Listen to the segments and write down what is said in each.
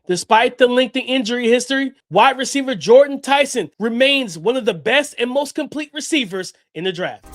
Despite the lengthy injury history, wide receiver Jordyn Tyson remains one of the best and most complete receivers in the draft.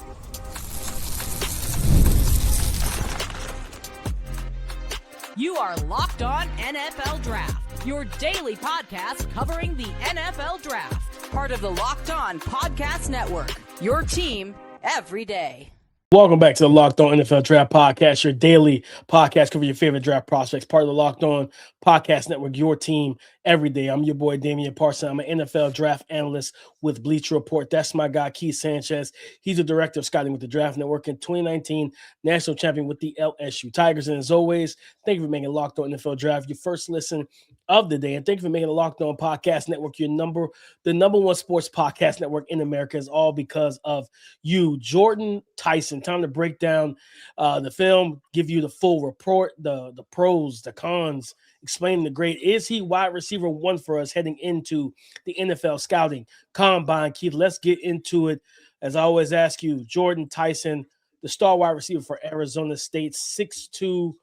You are Locked On NFL Draft, your daily podcast covering the NFL Draft. Part of the Locked On Podcast Network, your team every day. Welcome back to the Locked On NFL Draft Podcast, your daily podcast covering your favorite draft prospects. Part of the Locked On Podcast Network, your team every day. I'm your boy, Damian Parson. I'm an NFL draft analyst with Bleacher Report. That's my guy, Keith Sanchez. He's the director of scouting with the Draft Network and 2019 national champion with the LSU Tigers. And as always, thank you for making Locked On NFL Draft your first listen of the day. And thank you for making the Locked On Podcast Network the number one sports podcast network in America. Is all because of you, Jordyn Tyson. Time to break down the film, give you the full report, the pros, the cons, explain the grade. Is he wide receiver one for us heading into the NFL scouting combine? Keith, let's get into it. As I always ask you, Jordyn Tyson, the star wide receiver for Arizona State, 6'2",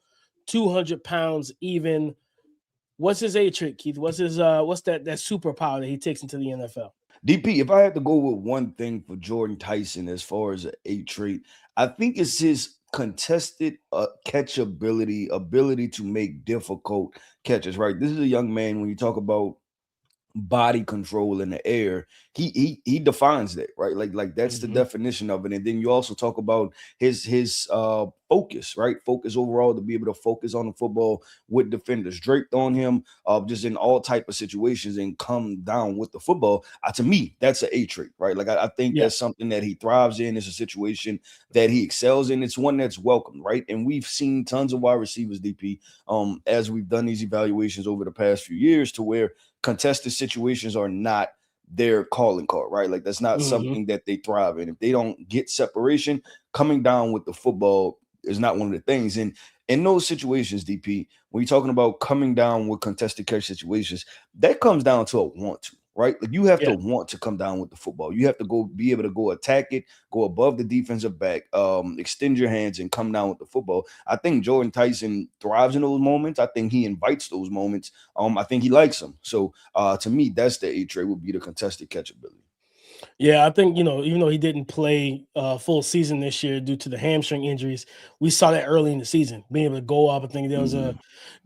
200 pounds even. What's his A trick, Keith? What's that superpower that he takes into the NFL? DP, if I had to go with one thing for Jordyn Tyson as far as an A trait, I think it's his contested catch ability to make difficult catches, right? This is a young man, when you talk about body control in the air, he defines that, right? Like that's the definition of it. And then you also talk about his focus, right? Focus overall, to be able to focus on the football with defenders draped on him, just in all type of situations and come down with the football. To me, that's an A trait, right? Like I think that's something that he thrives in. It's a situation that he excels in. It's one that's welcomed, right? And we've seen tons of wide receivers, DP, as we've done these evaluations over the past few years, to where contested situations are not their calling card, right? Like that's not something that they thrive in. If they don't get separation, coming down with the football is not one of the things. And in those situations, DP, when you're talking about coming down with contested catch situations, that comes down to a want to, right? Like you have to want to come down with the football. You have to be able to go attack it, go above the defensive back, extend your hands and come down with the football. I think Jordyn Tyson thrives in those moments. I think he invites those moments. I think he likes them. So to me, that's the A trait, would be the contested catch ability. Yeah, I think, even though he didn't play full season this year due to the hamstring injuries, we saw that early in the season, being able to go up. I think there was a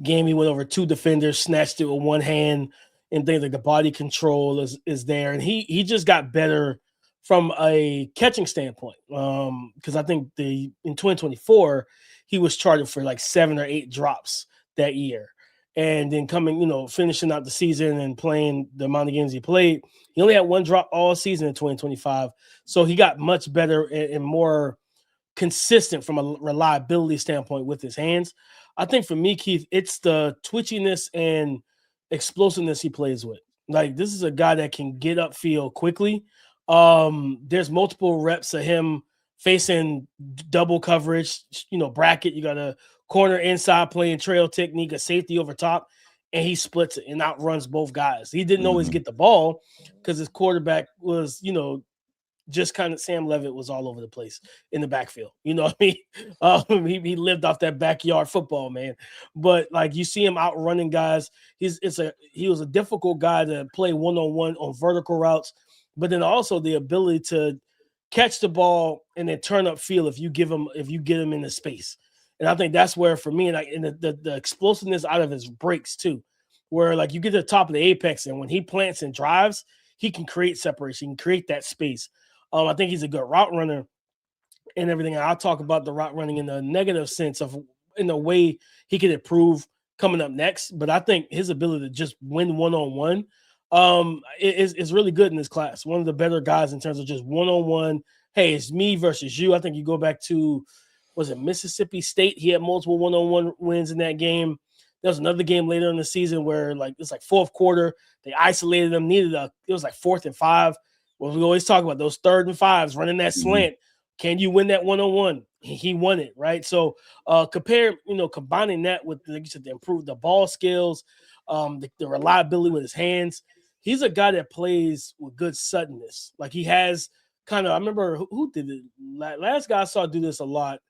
game he went over two defenders, snatched it with one hand, and things like the body control is there. And he just got better from a catching standpoint. Because I think in 2024, he was charted for like 7 or 8 drops that year. And then finishing out the season and playing the amount of games he played, he only had 1 drop all season in 2025. So he got much better and more consistent from a reliability standpoint with his hands. I think for me, Keith, it's the twitchiness and explosiveness he plays with. Like, this is a guy that can get upfield quickly. There's multiple reps of him facing double coverage, bracket. You got a corner inside playing trail technique, a safety over top, and he splits it and outruns both guys. He didn't always get the ball because his quarterback was, just kind of Sam Levitt was all over the place in the backfield. You know what I mean? He lived off that backyard football, man. But like you see him outrunning guys. He was a difficult guy to play one-on-one on vertical routes, but then also the ability to catch the ball and then turn up field if you get him in the space. And I think that's where, for me, and the explosiveness out of his breaks too, where like you get to the top of the apex, and when he plants and drives, he can create separation, he can create that space. I think he's a good route runner and everything. And I'll talk about the route running in the negative sense of in the way he can improve coming up next. But I think his ability to just win one-on-one is really good in this class. One of the better guys in terms of just one-on-one. Hey, it's me versus you. I think you go back to, was it Mississippi State? He had multiple one-on-one wins in that game. There was another game later in the season where it's like fourth quarter, they isolated them, it was like 4th and 5. Well, we always talk about those 3rd and 5s, running that slant. Can you win that one-on-one? He won it, right? So combining that with, like you said, to improve the ball skills, the reliability with his hands. He's a guy that plays with good suddenness. Like he has kind of, I remember who did it? Last guy I saw do this a lot,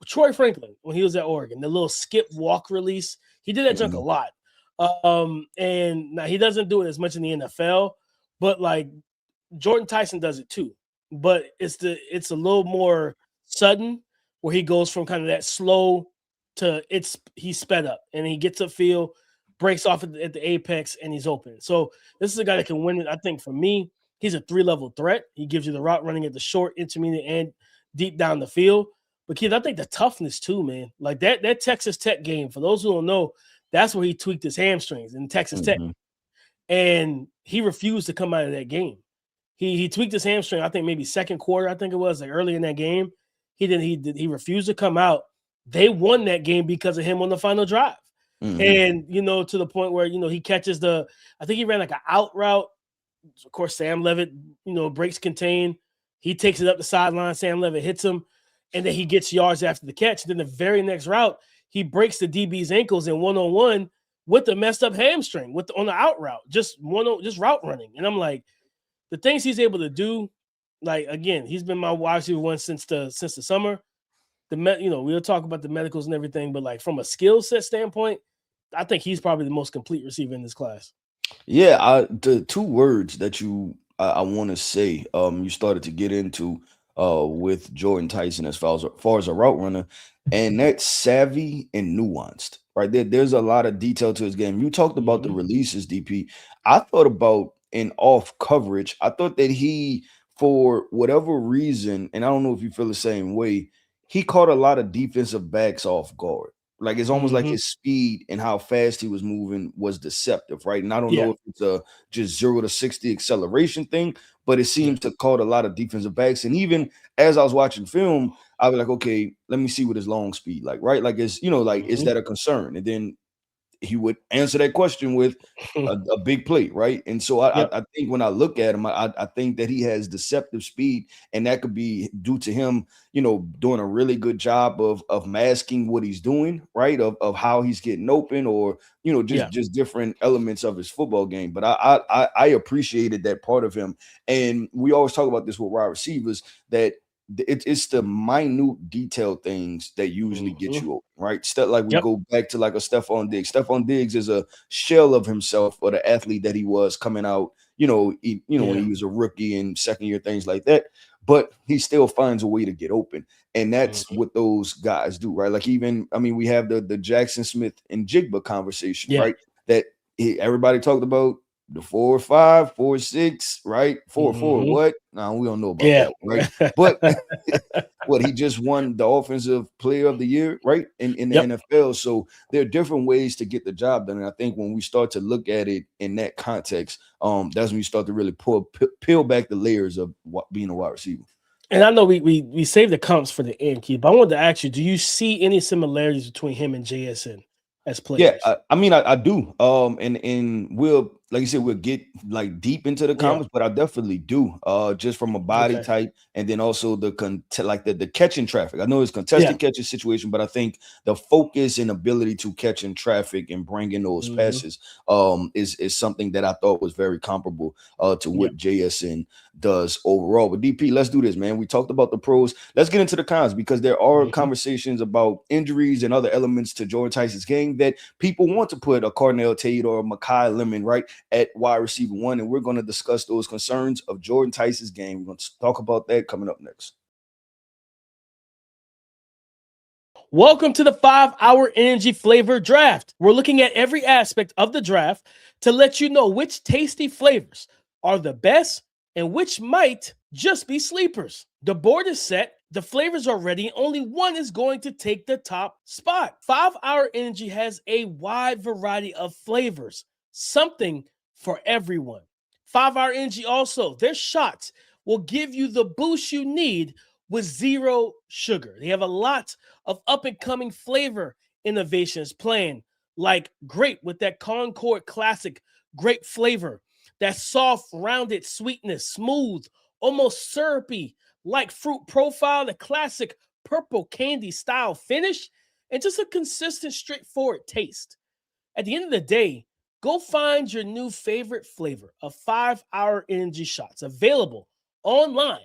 Troy Franklin, when he was at Oregon, the little skip walk release. He did that junk a lot. And now he doesn't do it as much in the NFL, but like Jordan Tyson does it too. But it's a little more sudden where he goes from kind of that slow to he's sped up and he gets upfield, breaks off at the apex, and he's open. So this is a guy that can win it. I think for me, he's a 3-level threat. He gives you the route running at the short, intermediate, and deep down the field. But kids, I think the toughness too, man. Like that Texas Tech game, for those who don't know, that's where he tweaked his hamstrings in Texas Tech. And he refused to come out of that game. He tweaked his hamstring, I think maybe second quarter, I think it was, like early in that game. He refused to come out. They won that game because of him on the final drive. And, to the point where, he catches I think he ran like an out route. Of course, Sam Levitt, breaks contain. He takes it up the sideline. Sam Levitt hits him, and then he gets yards after the catch. Then the very next route, he breaks the DB's ankles in one-on-one with the messed up hamstring on the out route, just route running. And I'm like, the things he's able to do, like, again, he's been my wide receiver one since the summer. We'll talk about the medicals and everything, but like from a skill set standpoint, I think he's probably the most complete receiver in this class. Yeah, the two words that I want to say, you started to get into with Jordan Tyson as far as a route runner, and that's savvy and nuanced, right? There's a lot of detail to his game. You talked about the releases, DP. I thought about in off coverage. I thought that he, for whatever reason, and I don't know if you feel the same way, he caught a lot of defensive backs off guard. Like it's almost like his speed and how fast he was moving was deceptive, right? And I don't know if it's a just 0 to 60 acceleration thing, but it seems to caught a lot of defensive backs. And even as I was watching film, I was like, okay, let me see what his long speed like, right? Like is that a concern? And then he would answer that question with a big play, right? And so I think when I look at him, I think that he has deceptive speed, and that could be due to him, doing a really good job of masking what he's doing, right? Of how he's getting open, or just different elements of his football game. But I appreciated that part of him, and we always talk about this with wide receivers, that it's the minute detail things that usually get you open, right? Stuff like we go back to like a Stephon Diggs. Stephon Diggs is a shell of himself, or the athlete that he was coming out, when he was a rookie and second year, things like that. But he still finds a way to get open. And that's what those guys do, right? Like we have the Jackson Smith and Jigba conversation, right? That everybody talked about. The 4-5, 4-6, right? 4-4, what? No, we don't know about that, right? But he just won the offensive player of the year, right? In the NFL. So there are different ways to get the job done. And I think when we start to look at it in that context, that's when you start to really peel back the layers of being a wide receiver. And I know we saved the comps for the end, Keith, but I wanted to ask you, do you see any similarities between him and JSN as players? Yeah, I do. And we'll, like you said, we'll get like deep into the comments, but I definitely do. Just from a body type, and then also the catching traffic. I know it's contested catching situation, but I think the focus and ability to catch in traffic and bring in those passes is something that I thought was very comparable to what JSN does overall. But DP, let's do this, man. We talked about the pros. Let's get into the cons, because there are conversations about injuries and other elements to Jordan Tyson's game that people want to put a Carnell Tate or a Makai Lemon, right, at wide receiver one. And we're going to discuss those concerns of Jordan Tyson's game. We're going to talk about that coming up next. Welcome to the 5-Hour Energy Flavor Draft. We're looking at every aspect of the draft to let you know which tasty flavors are the best and which might just be sleepers. The board is set, the flavors are ready, only one is going to take the top spot. 5-Hour Energy has a wide variety of flavors, something for everyone. 5-Hour Energy also, their shots will give you the boost you need with zero sugar. They have a lot of up-and-coming flavor innovations planned, like grape with that Concord Classic grape flavor, that soft, rounded sweetness, smooth, almost syrupy, like fruit profile, the classic purple candy style finish, and just a consistent, straightforward taste. At the end of the day, go find your new favorite flavor of 5-Hour Energy shots, available online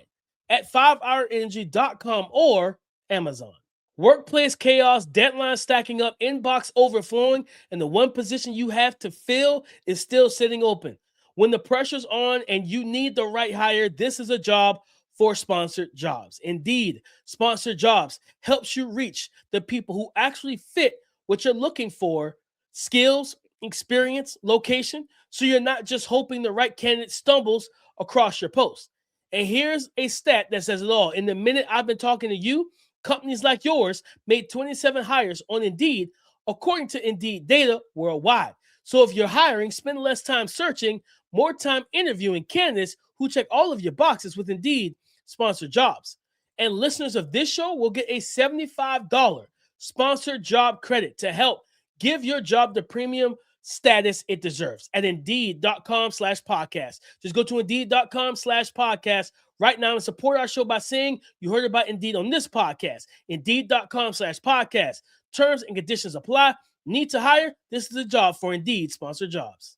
at 5hourenergy.com or Amazon. Workplace chaos, deadline stacking up, inbox overflowing, and the one position you have to fill is still sitting open. When the pressure's on and you need the right hire, this is a job for sponsored jobs. Indeed, sponsored jobs helps you reach the people who actually fit what you're looking for: skills, experience, location, so you're not just hoping the right candidate stumbles across your post. And here's a stat that says it all. In the minute I've been talking to you, companies like yours made 27 hires on Indeed, according to Indeed data worldwide. So if you're hiring, spend less time searching, more time interviewing candidates who check all of your boxes with Indeed sponsored jobs. And listeners of this show will get a $75 sponsored job credit to help give your job the premium status it deserves at Indeed.com/podcast. Just go to Indeed.com/podcast right now and support our show by saying you heard about Indeed on this podcast. Indeed.com/podcast. Terms and conditions apply. Need to hire? This is a job for Indeed sponsored jobs.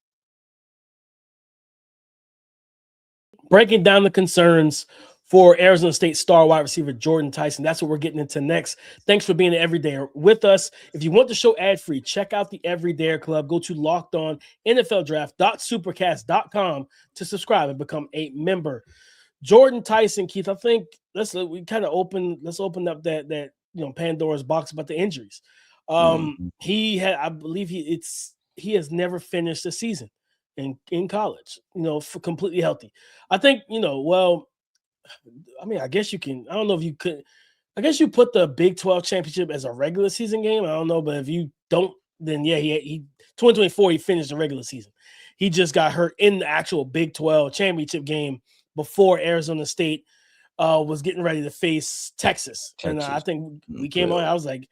Breaking down the concerns for Arizona State star wide receiver Jordyn Tyson. That's what we're getting into next. Thanks for being an everydayer with us. If you want the show ad-free, check out the Everydayer Club. Go to LockedOnNFLDraft.supercast.com to subscribe and become a member. Jordyn Tyson, Keith, I think let's open up that Pandora's box about the injuries. He has never finished a season in college, for completely healthy. I think, I guess you can. I don't know if you could. I guess you put the Big 12 championship as a regular season game. I don't know, but if you don't, then yeah, he 2024 he finished the regular season. He just got hurt in the actual Big 12 championship game before Arizona State was getting ready to face Texas. And I think we came on. I was like,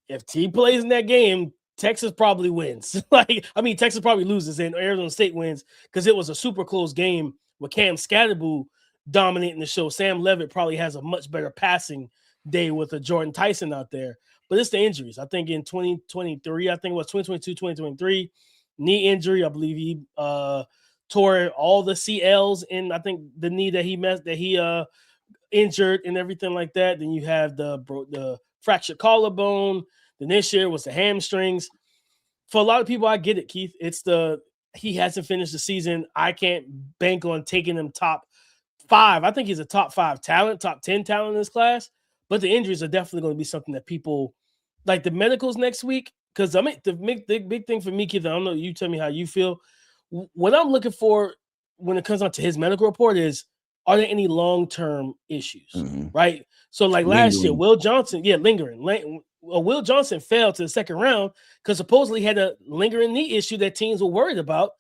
if T plays in that game, Texas probably wins. Texas probably loses and Arizona State wins because it was a super close game with Cam Scatterbull dominating the show. Sam Levitt probably has a much better passing day with a Jordyn Tyson out there. But it's the injuries. I think in 2023, I think it was 2022, 2023, knee injury. I believe he tore all the CLs in, I think, the knee that he injured and everything like that. Then you have the fractured collarbone. Then this year was the hamstrings. For a lot of people, I get it, Keith. He hasn't finished the season. I can't bank on taking him top 5. I think he's a top 5 talent, top 10 talent in this class. But the injuries are definitely going to be something that people like. The medicals next week, because the big thing for me, Keith, I don't know, you tell me how you feel. What I'm looking for when it comes down to his medical report is, are there any long-term issues, right? So like last year, Will Johnson, lingering. Will Johnson fell to the second round because supposedly he had a lingering knee issue that teams were worried about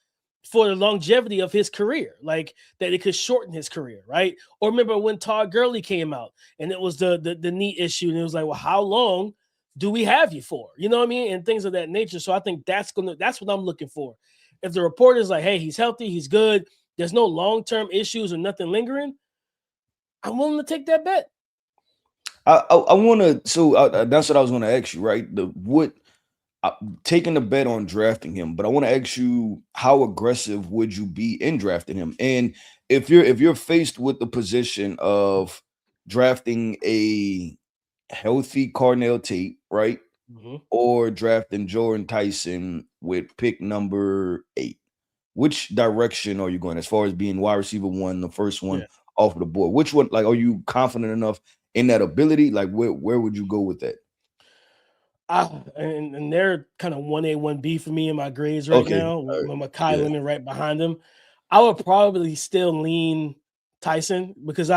for the longevity of his career, like that it could shorten his career, right? Or remember when Todd Gurley came out and it was the knee issue, and it was like, well, how long do we have you for? You know what I mean? And things of that nature. So I think that's what I'm looking for. If the report is like, hey, he's healthy, he's good, there's no long-term issues or nothing lingering, I'm willing to take that bet. I want to. So that's what I was going to ask you, right? Taking the bet on drafting him, but I want to ask you, how aggressive would you be in drafting him? And if you're faced with the position of drafting a healthy Carnell Tate, right, or drafting Jordyn Tyson with pick number 8, which direction are you going as far as being wide receiver 1, the first one off of the board? Which one? Like, are you confident enough in that ability? Like, where would you go with that? And they're kind of 1A, 1B for me in my grades right now. With Makai Lemon right behind him. I would probably still lean Tyson because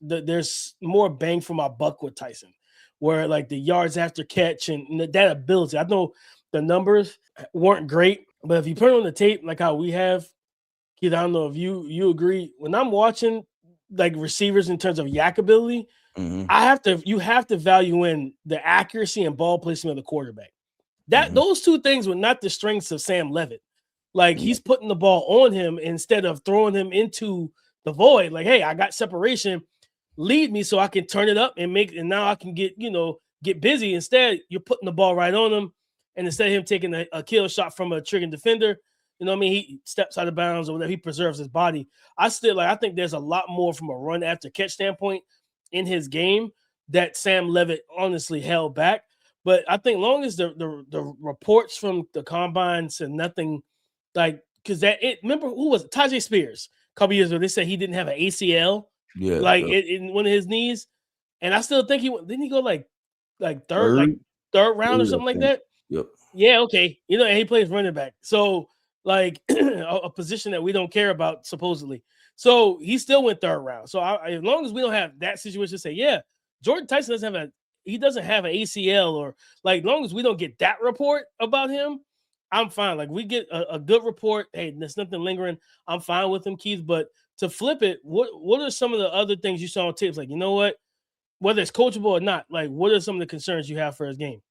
there's more bang for my buck with Tyson, where like the yards after catch and that ability. I know the numbers weren't great, but if you put it on the tape like how we have, Keith, I don't know if you agree. When I'm watching like receivers in terms of yak ability, you have to value in the accuracy and ball placement of the quarterback. Those two things were not the strengths of Sam Levitt. Like he's putting the ball on him instead of throwing him into the void. Like, hey, I got separation, lead me so I can turn it up and now I can get busy. Instead, you're putting the ball right on him, and instead of him taking a kill shot from a triggering defender, he steps out of bounds or whatever, he preserves his body. I think there's a lot more from a run after catch standpoint in his game, that Sam Levitt honestly held back. But I think long as the reports from the combine said nothing, like, because remember who was it? Tajay Spears a couple years ago, they said he didn't have an ACL, in one of his knees, and I still think didn't he go like third round or something like that? Yep. Yeah, okay. And he plays running back, so like a position that we don't care about supposedly. So he still went third round. So as long as we don't have that situation, say Jordan Tyson doesn't have an ACL, or like, as long as we don't get that report about him, I'm fine. Like, we get a good report, hey, there's nothing lingering, I'm fine with him, Keith. But to flip it, what are some of the other things you saw on tapes? Like, you know what, whether it's coachable or not, like, what are some of the concerns you have for his game?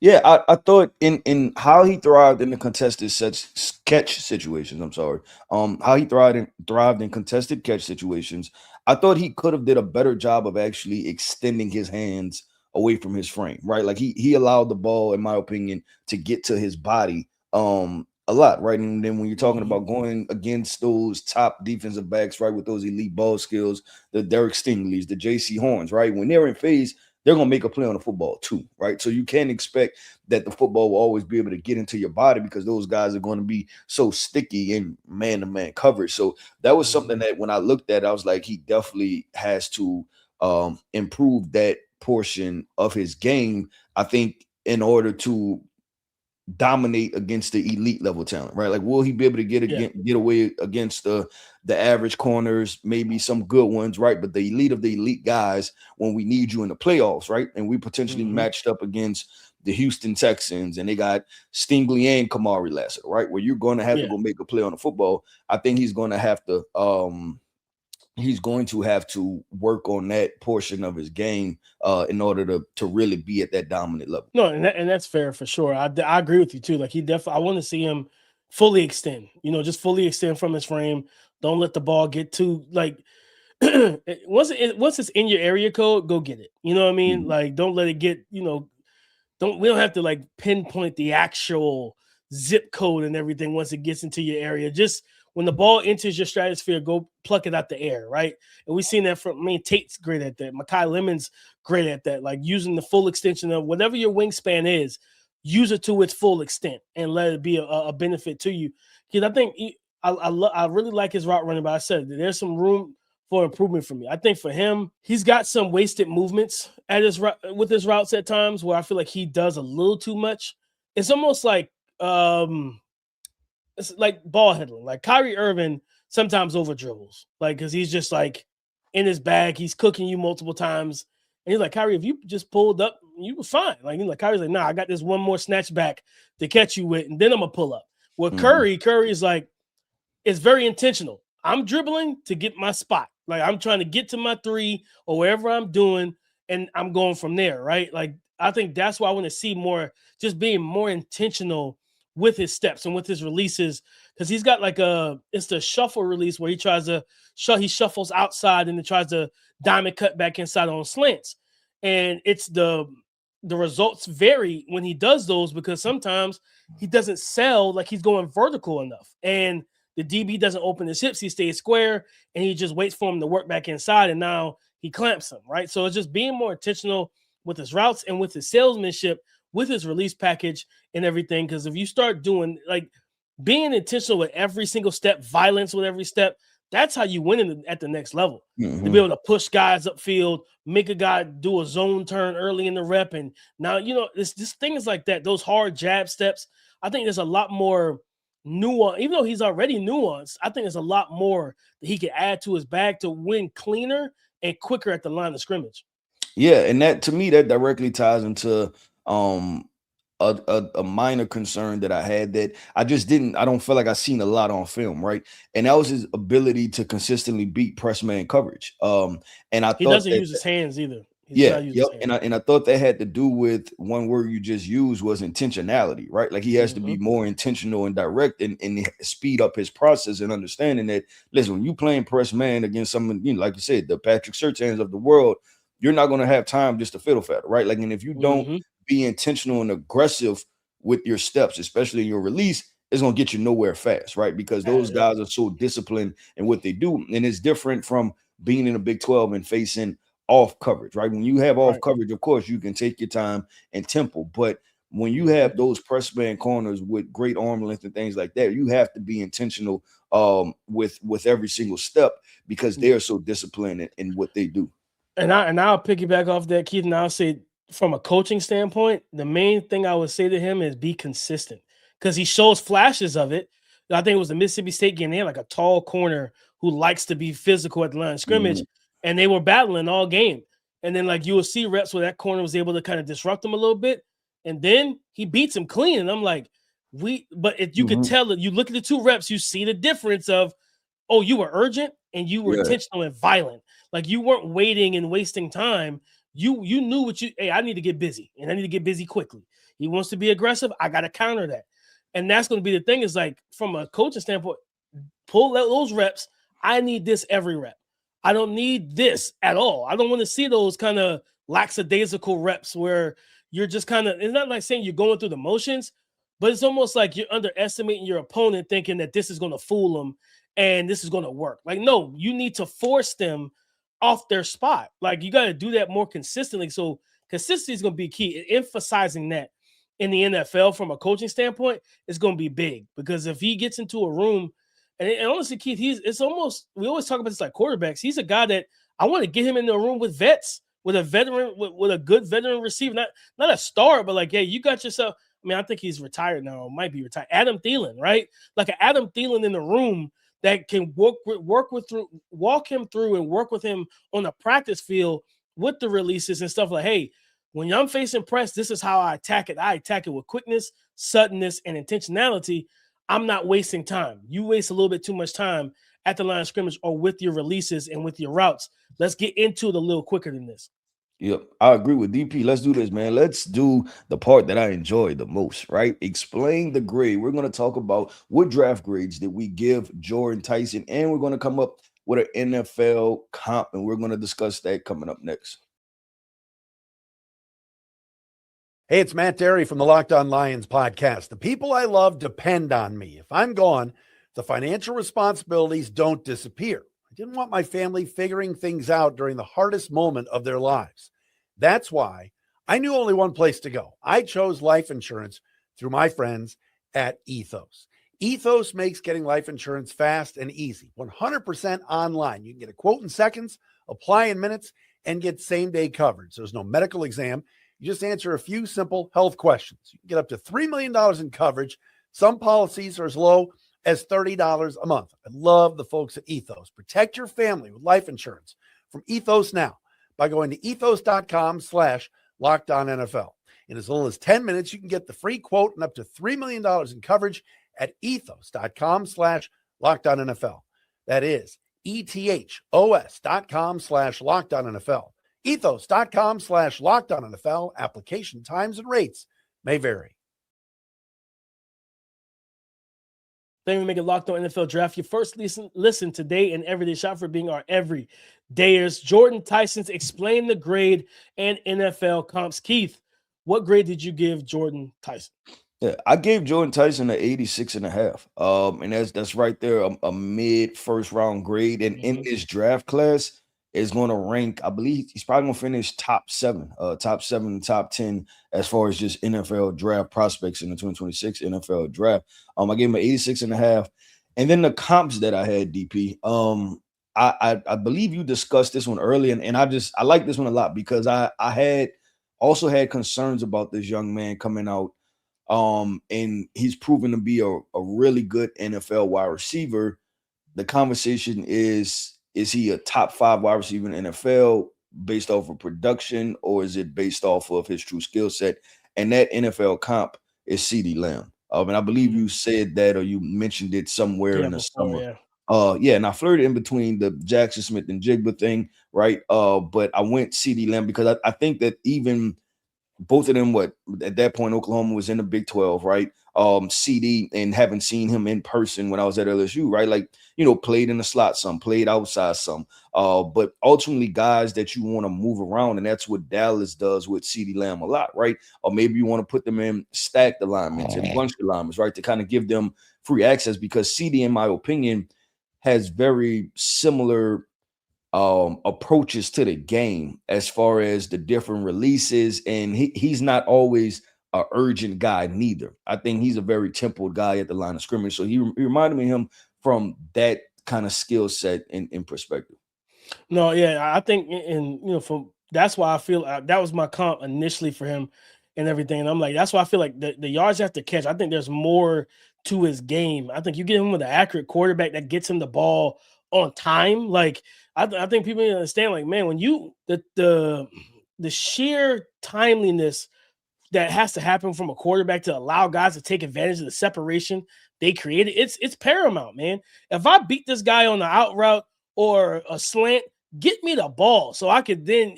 Yeah, I thought in how he thrived in the contested catch situations. I'm sorry. How he thrived in contested catch situations. I thought he could have did a better job of actually extending his hands away from his frame, right? Like, he allowed the ball, in my opinion, to get to his body a lot, right? And then when you're talking about going against those top defensive backs, right, with those elite ball skills, the Derek Stingley's, the JC Horns, right, when they're in phase, they're going to make a play on the football too, right? So you can't expect that the football will always be able to get into your body, because those guys are going to be so sticky in man-to-man coverage. So that was something that when I looked at, I was like, he definitely has to improve that portion of his game, I think, in order to dominate against the elite level talent, right? Like, will he be able to get away against the average corners, maybe some good ones, right? But the elite of the elite guys, when we need you in the playoffs, right? And we potentially matched up against the Houston Texans, and they got Stingley and Kamari Lassiter, right? Where you're going to have to go make a play on the football. I think he's going to have to work on that portion of his game in order to really be at that dominant level. No, and that's fair for sure. I agree with you too. Like, I want to see him fully extend, just fully extend from his frame. Don't let the ball get too, like, once it's in your area code, go get it. You know what I mean? Like, don't let it get, we don't have to like pinpoint the actual zip code and everything once it gets into your area. Just when the ball enters your stratosphere, go pluck it out the air, right? And we've seen that Tate's great at that. Makai Lemon's great at that, like using the full extension of whatever your wingspan is, use it to its full extent and let it be a benefit to you. Because I think I really like his route running, but I said there's some room for improvement for me. I think for him, he's got some wasted movements with his routes at times where I feel like he does a little too much. It's almost like it's like ball handling. Like, Kyrie Irving sometimes over dribbles, like, because he's just like in his bag, he's cooking you multiple times, and he's like, Kyrie, if you just pulled up, you were fine. Like, Kyrie's like, nah, I got this one more snatch back to catch you with, and then I'm gonna pull up. Well, Curry is like, it's very intentional. I'm dribbling to get my spot. Like, I'm trying to get to my three or wherever I'm doing, and I'm going from there, right? Like, I think that's why I want to see more, just being more intentional with his steps and with his releases, because he's got like it's the shuffle release where he shuffles outside and then tries to diamond cut back inside on slants. And it's the results vary when he does those, because sometimes he doesn't sell, like he's going vertical enough, and the DB doesn't open his hips, he stays square, and he just waits for him to work back inside, and now he clamps him, right? So it's just being more intentional with his routes and with his salesmanship, with his release package and everything. Because if you start doing, like, being intentional with every single step, violence with every step, that's how you win at the next level. To be able to push guys upfield, make a guy do a zone turn early in the rep. And now, it's just things like that, those hard jab steps. I think there's a lot more nuance, even though he's already nuanced. I think there's a lot more that he could add to his bag to win cleaner and quicker at the line of scrimmage. Yeah, and that, to me, that directly ties into a minor concern that I had that I don't feel like I've seen a lot on film, right? And that was his ability to consistently beat press man coverage. And he doesn't use his hands either. And I thought that had to do with one word you just used, was intentionality, right? Like, he has to be more intentional and direct and speed up his process, and understanding that, listen, when you playing press man against someone, like you said, the Patrick Surtains of the world, you're not going to have time just to fiddle faddle, right? Like, and if you don't be intentional and aggressive with your steps, especially in your release, it's going to get you nowhere fast, right? Because those guys are so disciplined in what they do. And it's different from being in a Big 12 and facing off coverage, right? When you have off Right. coverage, of course, you can take your time and tempo. But when you have those press man corners with great arm length and things like that, you have to be intentional with every single step because they are so disciplined in what they do. And I'll piggyback off that, Keith, and I'll say from a coaching standpoint, the main thing I would say to him is be consistent because he shows flashes of it. I think it was the Mississippi State game. They had like a tall corner who likes to be physical at the line of scrimmage, and they were battling all game. And then like you will see reps where that corner was able to kind of disrupt him a little bit, and then he beats him clean. And I'm like, but if you could tell that you look at the 2 reps, you see the difference of, oh, you were urgent and you were intentional and violent. Like you weren't waiting and wasting time. You knew hey, I need to get busy and I need to get busy quickly. He wants to be aggressive. I got to counter that. And that's going to be the thing is like from a coaching standpoint, pull out those reps. I need this every rep. I don't need this at all. I don't want to see those kind of lackadaisical reps where you're just kind of, it's not like saying you're going through the motions, but it's almost like you're underestimating your opponent thinking that this is going to fool them and this is going to work. Like, no, you need to force them off their spot. Like, you got to do that more consistently. So consistency is going to be key. Emphasizing that in the NFL from a coaching standpoint is going to be big because if he gets into a room, and honestly, Keith, it's almost, we always talk about this like quarterbacks. He's a guy that I want to get him in a room with vets, with a veteran, with a good veteran receiver, not a star, but like, hey, you got yourself. I mean, I think he's retired now, or might be retired. Adam Thielen, right? Like an Adam Thielen in the room that can walk him through and work with him on the practice field with the releases and stuff like, hey, when I'm facing press, this is how I attack it. I attack it with quickness, suddenness, and intentionality. I'm not wasting time. You waste a little bit too much time at the line of scrimmage or with your releases and with your routes. Let's get into it a little quicker than this. Yep, I agree with DP. Let's do this, man. Let's do the part that I enjoy the most, right? Explain the grade. We're going to talk about what draft grades did we give Jordyn Tyson, and we're going to come up with an NFL comp, and we're going to discuss that coming up next. Hey, it's Matt Derry from the Locked On Lions podcast. The people I love depend on me. If I'm gone, the financial responsibilities don't disappear. I didn't want my family figuring things out during the hardest moment of their lives. That's why I knew only one place to go. I chose life insurance through my friends at Ethos. Ethos makes getting life insurance fast and easy, 100% online. You can get a quote in seconds, apply in minutes, and get same-day coverage. There's no medical exam. You just answer a few simple health questions. You can get up to $3 million in coverage. Some policies are as low as $30 a month. I love the folks at Ethos. Protect your family with life insurance from Ethos now by going to ethos.com/LockedOnNFL. In as little as 10 minutes, you can get the free quote and up to $3 million in coverage at ethos.com/LockedOnNFL. That is ethos.com/LockedOnNFL. Ethos.com/LockedOnNFL. Application times and rates may vary. Thank you for making Locked On NFL Draft your first listen today and everyday shot for being our everydayers. Jordyn Tyson's Explain the Grade and NFL comps. Keith, what grade did you give Jordyn Tyson? Yeah, I gave Jordan Tyson an 86.5. And that's right there, a mid first round grade. And in this draft class, is going to rank, I believe he's probably going to finish top 7, top 10 as far as just NFL draft prospects in the 2026 NFL draft. I gave him an 86.5. And then the comps that I had, DP, I believe you discussed this one earlier, and I like this one a lot because I had concerns about this young man coming out. And he's proven to be a really good NFL wide receiver. The conversation is he a top 5 wide receiver in the NFL based off of production, or is it based off of his true skill set? And that NFL comp is CeeDee Lamb. And I believe you said that, or you mentioned it somewhere in the summer. Yeah. And I flirted in between the Jackson Smith and Jigba thing, right? But I went CeeDee Lamb because I think that even both of them, at that point, Oklahoma was in the Big 12, right? CeeDee, and having seen him in person when I was at LSU, right? Like, played in the slot some, played outside some. But ultimately, guys that you want to move around, and that's what Dallas does with CeeDee Lamb a lot, right? Or maybe you want to put them in stacked alignments and bunched alignments, right? To kind of give them free access, because CeeDee, in my opinion, has very similar approaches to the game as far as the different releases, and he's not always an urgent guy neither. I think he's a very tempered guy at the line of scrimmage. So he reminded me of him from that kind of skill set in perspective. No, yeah, I think, and from that's why I feel that was my comp initially for him and everything. And I'm like, that's why I feel like the yards after catch, I think there's more to his game. I think you get him with an accurate quarterback that gets him the ball on time. Like, I think people need to understand, like, man, when you the sheer timeliness that has to happen from a quarterback to allow guys to take advantage of the separation they created, it's paramount, man. If I beat this guy on the out route or a slant, get me the ball so I could then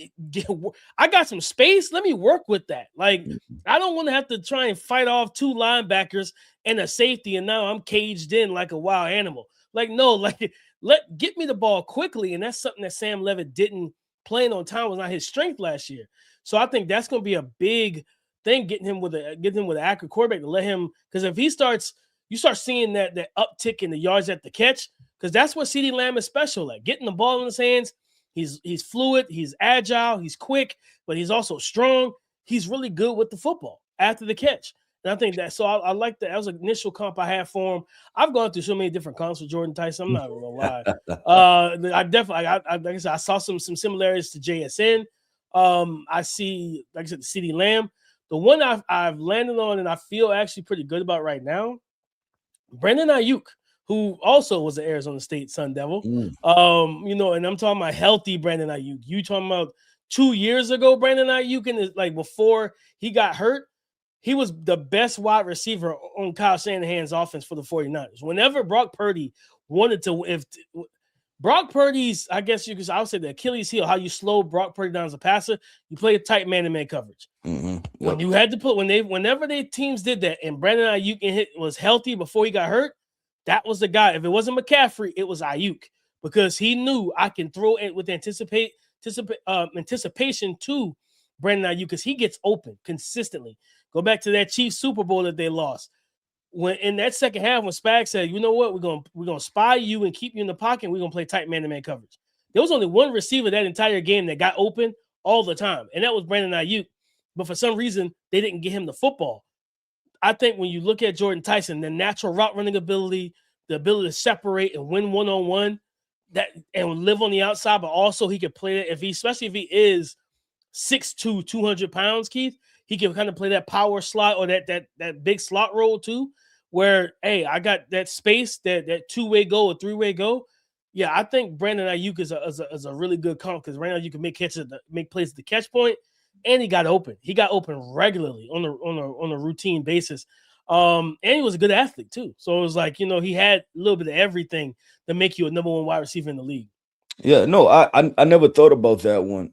I got some space. Let me work with that. Like, I don't want to have to try and fight off two linebackers and a safety, and now I'm caged in like a wild animal. Like, no, like, get me the ball quickly. And that's something that Sam Levitt didn't. Playing on time was not his strength last year. So I think that's going to be a big thing, getting him with an accurate quarterback to let him, because if he starts, you start seeing that uptick in the yards at the catch, because that's what CeeDee Lamb is special at, getting the ball in his hands. He's fluid, he's agile, he's quick, but he's also strong. He's really good with the football after the catch. And I think that, so I like that. That was an initial comp I had for him. I've gone through so many different comps with Jordan Tyson. I'm not gonna lie. I definitely, like I said, I saw some similarities to JSN. I see, like I said, the CeeDee Lamb. The one I've landed on and I feel actually pretty good about right now, Brandon Aiyuk, who also was an Arizona State Sun Devil. And I'm talking about healthy Brandon Aiyuk. You talking about 2 years ago, Brandon Aiyuk, and like before he got hurt, he was the best wide receiver on Kyle Shanahan's offense for the 49ers. Whenever Brock Purdy wanted to, if Brock Purdy's, I guess I would say the Achilles heel, how you slow Brock Purdy down as a passer, you play a tight man-to-man coverage. Yep. When you had to put, whenever their teams did that, and Brandon Aiyuk was healthy before he got hurt, that was the guy. If it wasn't McCaffrey, it was Aiyuk, because he knew I can throw it with anticipation to Brandon Aiyuk, because he gets open consistently. Go back to that Chiefs Super Bowl that they lost. When in that second half, when Spags said, you know what, we're gonna spy you and keep you in the pocket, and we're gonna play tight man-to-man coverage. There was only one receiver that entire game that got open all the time, and that was Brandon Aiyuk. But for some reason, they didn't get him the football. I think when you look at Jordan Tyson, the natural route running ability, the ability to separate and win one-on-one, that and live on the outside, but also he could play that especially if he is 6'2", 200 pounds, Keith, he can kind of play that power slot or that big slot role too, where, hey, I got that space, that two-way go or three-way go. Yeah, I think Brandon Aiyuk is a really good comp, because right now you can make plays at the catch point, and he got open. He got open regularly on a routine basis. And he was a good athlete too. So it was like, he had a little bit of everything to make you a number one wide receiver in the league. Yeah, no, I never thought about that one.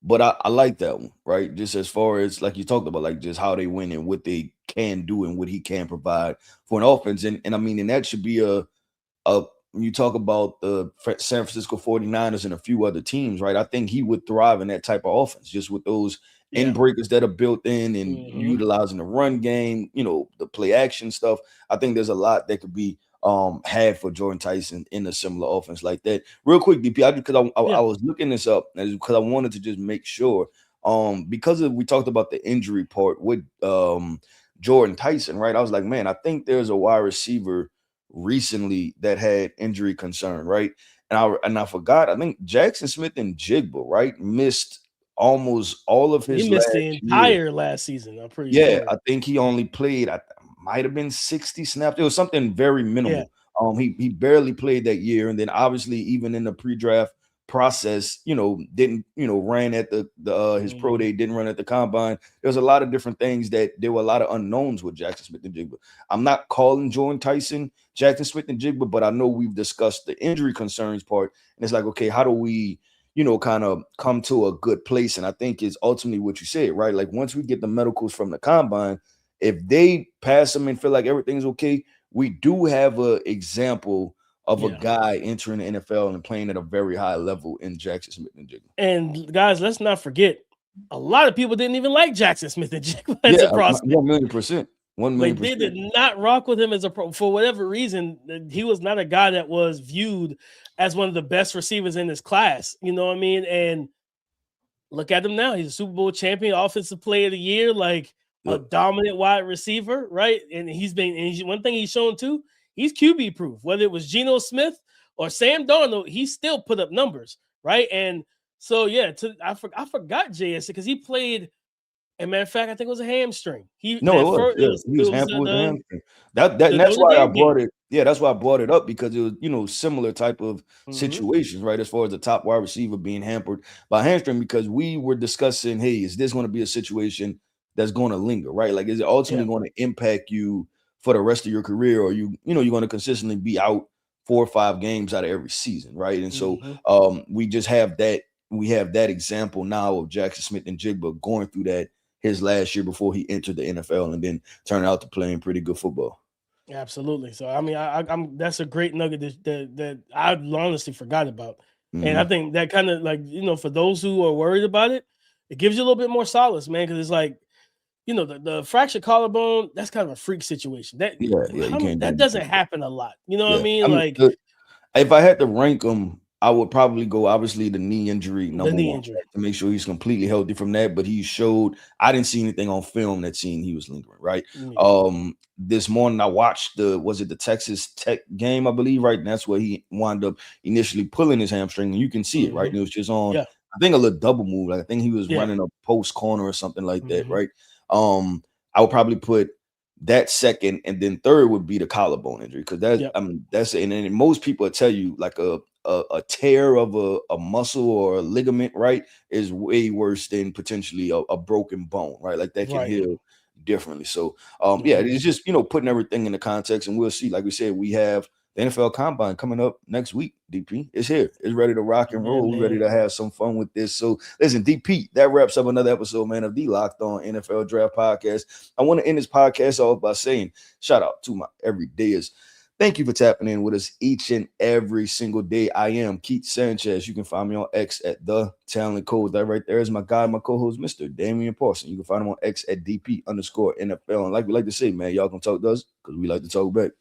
But I like that one, right? Just as far as, like you talked about, like just how they win and what they can do and what he can provide for an offense. And I mean, and that should be when you talk about the San Francisco 49ers and a few other teams, right? I think he would thrive in that type of offense, just with those end breakers that are built in and utilizing the run game, the play action stuff. I think there's a lot that could be had for Jordan Tyson in a similar offense like that. Real quick, DP, because I was looking this up because I wanted to just make sure, because we talked about the injury part with Jordan Tyson, right? I was like, man, I think there's a wide receiver recently that had injury concern, right? And I forgot. I think Jackson Smith-Njigba, right, missed almost all of his. He missed the entire last season. I'm pretty sure. Yeah, I think he only played. Might have been 60 snaps. It was something very minimal. Yeah. He barely played that year, and then obviously even in the pre-draft process, didn't ran at his pro day, didn't run at the combine. There's a lot of different things there were a lot of unknowns with Jackson Smith-Njigba. I'm not calling Jordan Tyson Jackson Smith-Njigba, but I know we've discussed the injury concerns part, and it's like, okay, how do we kind of come to a good place? And I think is ultimately what you said, right? Like once we get the medicals from the combine, if they pass them and feel like everything's okay, we do have an example of a guy entering the NFL and playing at a very high level in Jackson Smith-Njigba. And guys, let's not forget, a lot of people didn't even like Jackson Smith-Njigba as a prospect. 1,000,000%. Like they did not rock with him as a pro for whatever reason. He was not a guy that was viewed as one of the best receivers in his class. You know what I mean? And look at him now. He's a Super Bowl champion, offensive player of the year, like a dominant wide receiver, right? And one thing he's shown too, he's QB proof. Whether it was Geno Smith or Sam Darnold, he still put up numbers, right? And so I forgot JS because he played. As a matter of fact, I think it was a hamstring. He was hampered with a hamstring. That's why I brought it. Yeah, that's why I brought it up because it was similar type of situations, right? As far as the top wide receiver being hampered by hamstring, because we were discussing, hey, is this going to be a situation that's going to linger, right? Like, is it ultimately going to impact you for the rest of your career, or you're going to consistently be out 4 or 5 games out of every season, right? And so we just have that. We have that example now of Jackson Smith-Njigba going through that his last year before he entered the NFL and then turned out to playing pretty good football. Absolutely. So I mean, I'm that's a great nugget that I honestly forgot about, and I think that kind of like for those who are worried about it, it gives you a little bit more solace, man, because it's like the fractured collarbone, that's kind of a freak situation. That doesn't happen a lot. You know what I mean? Like if I had to rank them, I would probably go obviously the knee injury number one to make sure he's completely healthy from that. But he showed I didn't see anything on film that seen he was lingering, right? This morning I watched the Texas Tech game, I believe, right? And that's where he wound up initially pulling his hamstring, and you can see it, right? And it was just on I think a little double move. Like I think he was running a post corner or something like that, right? I would probably put that second, and then third would be the collarbone injury, because that's and then most people will tell you like a tear of a muscle or a ligament, right, is way worse than potentially a broken bone, right? Like that can heal differently. So it's just putting everything into context, and we'll see. Like we said, we have the NFL Combine coming up next week. DP, it's here. It's ready to rock and roll. We're ready to have some fun with this. So listen, DP, that wraps up another episode, man, of the Locked On NFL Draft Podcast. I want to end this podcast off by saying shout out to my everydayers. Thank you for tapping in with us each and every single day. I am Keith Sanchez. You can find me on X at The Talent Code. That right there is my guy, my co-host, Mr. Damian Parson. You can find him on X at DP_NFL. And like we like to say, man, y'all can talk to us because we like to talk back.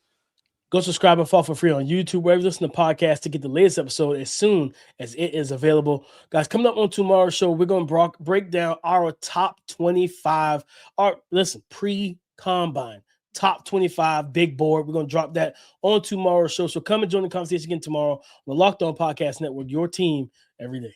Go subscribe and follow for free on YouTube, wherever you listen to podcasts, to get the latest episode as soon as it is available. Guys, coming up on tomorrow's show, we're going to break down our top 25, pre-combine, top 25 big board. We're going to drop that on tomorrow's show. So come and join the conversation again tomorrow on the Locked On Podcast Network, your team every day.